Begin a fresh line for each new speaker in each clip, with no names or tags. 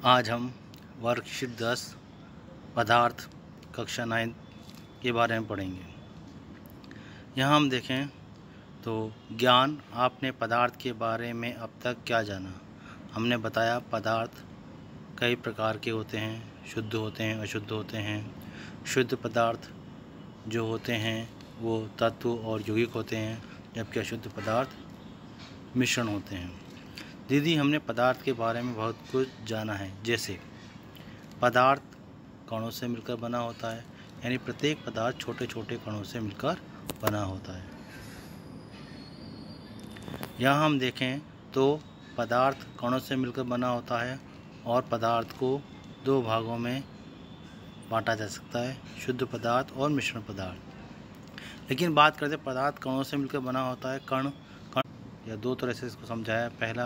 आज हम वर्कशीट 10 पदार्थ कक्षा 9 के बारे में पढ़ेंगे। यहाँ हम देखें तो ज्ञान, आपने पदार्थ के बारे में अब तक क्या जाना। हमने बताया पदार्थ कई प्रकार के होते हैं, शुद्ध होते हैं, अशुद्ध होते हैं। शुद्ध पदार्थ जो होते हैं वो तत्व और यौगिक होते हैं, जबकि अशुद्ध पदार्थ मिश्रण होते हैं। दीदी, हमने पदार्थ के बारे में बहुत कुछ जाना है। जैसे पदार्थ कणों से मिलकर बना होता है, यानी प्रत्येक पदार्थ छोटे छोटे कणों से मिलकर बना होता है। यहाँ हम देखें तो पदार्थ कणों से मिलकर बना होता है और पदार्थ को दो भागों में बांटा जा सकता है, शुद्ध पदार्थ और मिश्रण पदार्थ। लेकिन बात करते पदार्थ कणों से मिलकर बना होता है। कण या दो तरह से इसको समझाया। पहला,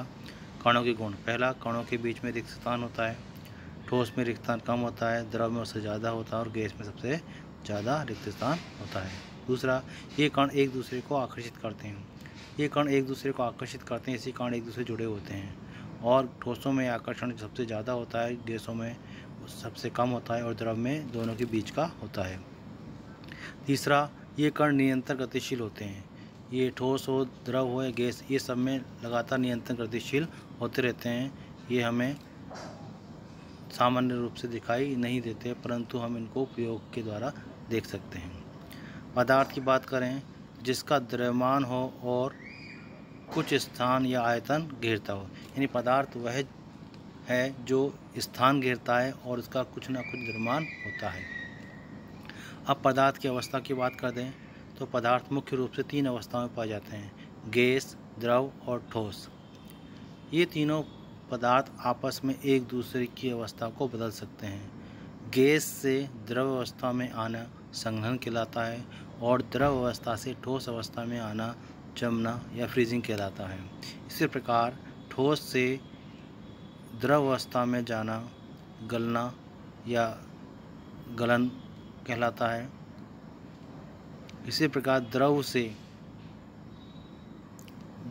कणों के गुण। पहला, कणों के बीच में रिक्त स्थान होता है। ठोस में रिक्त स्थान कम होता है, द्रव में उससे ज़्यादा होता है और गैस में सबसे ज़्यादा रिक्त स्थान होता है। दूसरा, ये कण एक दूसरे को आकर्षित करते हैं। ये कण एक दूसरे को आकर्षित करते हैं, इसी कण एक दूसरे जुड़े होते हैं। और ठोसों में आकर्षण सबसे ज़्यादा होता है, गैसों में सबसे कम होता है और द्रव में दोनों के बीच का होता है। तीसरा, ये कण निरंतर गतिशील होते हैं। ये ठोस हो, द्रव हो या गैस, ये सब में लगातार निरंतर गतिशील होते रहते हैं। ये हमें सामान्य रूप से दिखाई नहीं देते, परंतु हम इनको प्रयोग के द्वारा देख सकते हैं। पदार्थ की बात करें, जिसका द्रव्यमान हो और कुछ स्थान या आयतन घेरता हो, यानी पदार्थ वह है जो स्थान घेरता है और उसका कुछ ना कुछ द्रव्यमान होता है। अब पदार्थ की अवस्था की बात कर दें तो पदार्थ मुख्य रूप से तीन अवस्थाओं में पाए जाते हैं: गैस, द्रव और ठोस। ये तीनों पदार्थ आपस में एक दूसरे की अवस्था को बदल सकते हैं। गैस से द्रव अवस्था में आना संघनन कहलाता है और द्रव अवस्था से ठोस अवस्था में आना जमना या फ्रीजिंग कहलाता है। इसी प्रकार ठोस से द्रव अवस्था में जाना गलना या गलन कहलाता है। इसी प्रकार द्रव से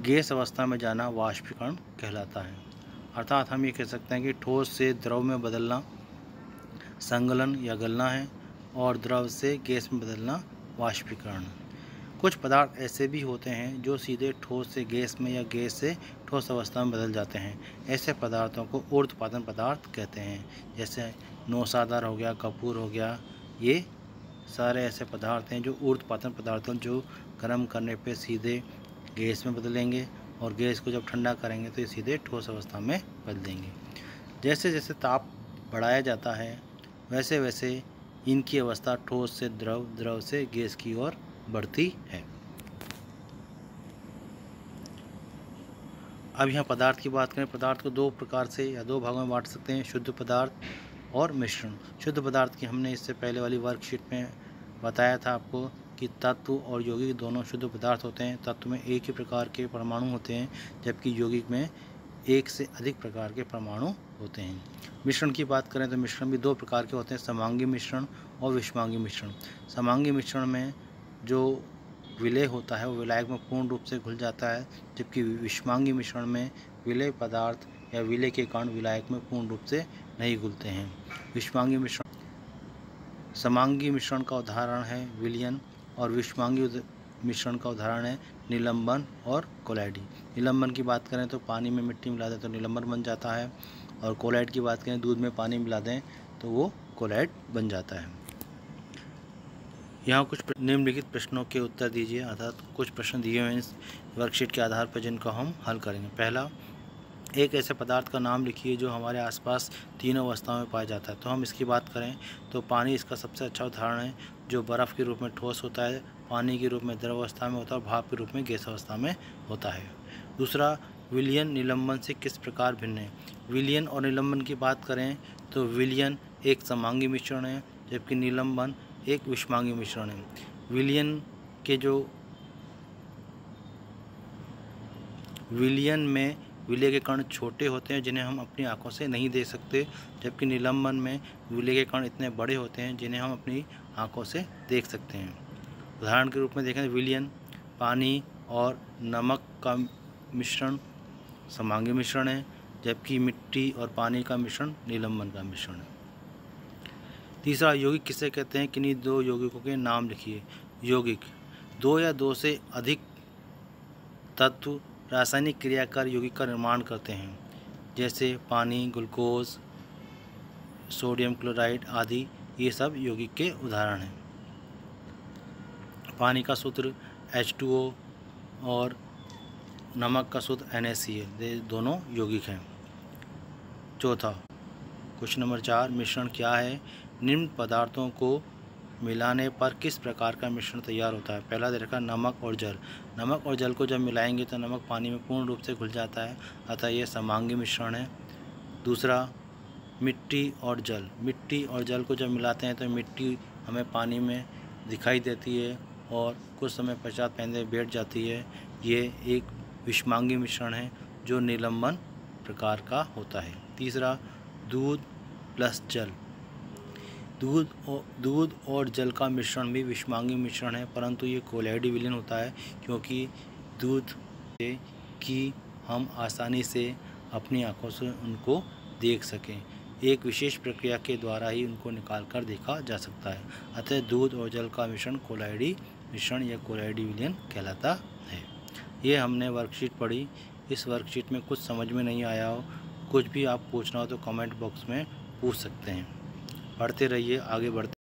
गैस अवस्था में जाना वाष्पीकरण कहलाता है। अर्थात हम ये कह सकते हैं कि ठोस से द्रव में बदलना संगलन या गलना है और द्रव से गैस में बदलना वाष्पीकरण। कुछ पदार्थ ऐसे भी होते हैं जो सीधे ठोस से गैस में या गैस से ठोस अवस्था में बदल जाते हैं। ऐसे पदार्थों को ऊर्ध्वपातन पदार्थ कहते हैं। जैसे नौसादार हो गया, कपूर हो गया, ये सारे ऐसे पदार्थ हैं जो ऊर्ध्वपातन पदार्थ हैं, जो गर्म करने पे सीधे गैस में बदलेंगे और गैस को जब ठंडा करेंगे तो ये सीधे ठोस अवस्था में बदलेंगे। जैसे जैसे ताप बढ़ाया जाता है वैसे वैसे इनकी अवस्था ठोस से द्रव, द्रव से गैस की ओर बढ़ती है। अब यहाँ पदार्थ की बात करें, पदार्थ को दो प्रकार से या दो भागों में बांट सकते हैं: शुद्ध पदार्थ और मिश्रण। शुद्ध पदार्थ की हमने इससे पहले वाली वर्कशीट में बताया था आपको कि तत्व और यौगिक दोनों शुद्ध पदार्थ होते हैं। तत्व में एक ही प्रकार के परमाणु होते हैं, जबकि यौगिक में एक से अधिक प्रकार के परमाणु होते हैं। मिश्रण की बात करें तो मिश्रण भी दो प्रकार के होते हैं: समांगी मिश्रण और विषमांगी मिश्रण। समांगी मिश्रण में जो विलय होता है वो विलायक में पूर्ण रूप से घुल जाता है, जबकि विषमांगी मिश्रण में विलय पदार्थ या विलय के कारण विलायक में पूर्ण रूप से नहीं घुलते हैं। विषमांगी मिश्रण समांगी मिश्रण का उदाहरण है विलयन और विषमांगी मिश्रण का उदाहरण है निलंबन और कोलाइड। निलंबन की बात करें तो पानी में मिट्टी मिला दें तो निलंबन बन जाता है, और कोलाइड की बात करें दूध में पानी मिला दें तो वो कोलाइड बन जाता है। यहाँ कुछ निम्नलिखित प्रश्नों के उत्तर दीजिए, अर्थात कुछ प्रश्न दिए हुए हैं इस वर्कशीट के आधार पर जिनको हम हल करेंगे। पहला, एक ऐसे पदार्थ का नाम लिखिए जो हमारे आसपास तीनों अवस्थाओं में पाया जाता है। तो हम इसकी बात करें तो पानी इसका सबसे अच्छा उदाहरण है, जो बर्फ़ के रूप में ठोस होता है, पानी के रूप में द्रव अवस्था में होता है और भाप के रूप में गैस अवस्था में होता है। दूसरा, विलयन निलंबन से किस प्रकार भिन्न है। विलयन और निलंबन की बात करें तो विलयन एक समांगी मिश्रण है, जबकि निलंबन एक विषमांगी मिश्रण है। विलयन में विलय के कण छोटे होते हैं जिन्हें हम अपनी आंखों से नहीं देख सकते, जबकि निलंबन में विलय के कण इतने बड़े होते हैं जिन्हें हम अपनी आंखों से देख सकते हैं। उदाहरण के रूप में देखें, विलयन पानी और नमक का मिश्रण समांगी मिश्रण है, जबकि मिट्टी और पानी का मिश्रण निलंबन का मिश्रण है। तीसरा, यौगिक किसे कहते हैं? किन्हीं दो यौगिकों के नाम लिखिए। यौगिक, दो या दो से अधिक तत्व रासायनिक क्रिया कर यौगिक का निर्माण करते हैं, जैसे पानी, ग्लूकोज, सोडियम क्लोराइड आदि। ये सब यौगिक के उदाहरण हैं। पानी का सूत्र H2O और नमक का सूत्र NaCl, ये दोनों यौगिक हैं। चौथा, क्वेश्चन नंबर 4, मिश्रण क्या है? निम्न पदार्थों को मिलाने पर किस प्रकार का मिश्रण तैयार होता है? पहला दे रखा नमक और जल। नमक और जल को जब मिलाएंगे तो नमक पानी में पूर्ण रूप से घुल जाता है, अतः यह समांगी मिश्रण है। दूसरा, मिट्टी और जल। मिट्टी और जल को जब मिलाते हैं तो मिट्टी हमें पानी में दिखाई देती है और कुछ समय पश्चात पहले बैठ जाती है। ये एक विषमांगी मिश्रण है जो निलंबन प्रकार का होता है। तीसरा, दूध प्लस जल। दूध और जल का मिश्रण भी विषमांगी मिश्रण है, परंतु ये कोलाइडी विलीन होता है, क्योंकि दूध से कि हम आसानी से अपनी आँखों से उनको देख सकें। एक विशेष प्रक्रिया के द्वारा ही उनको निकाल कर देखा जा सकता है। अतः दूध और जल का मिश्रण कोलाइडी मिश्रण या कोलाइडी विलीन कहलाता है। ये हमने वर्कशीट पढ़ी। इस वर्कशीट में कुछ समझ में नहीं आया हो, कुछ भी आप पूछना हो तो कमेंट बॉक्स में पूछ सकते हैं। पढ़ते रहिए, आगे बढ़ते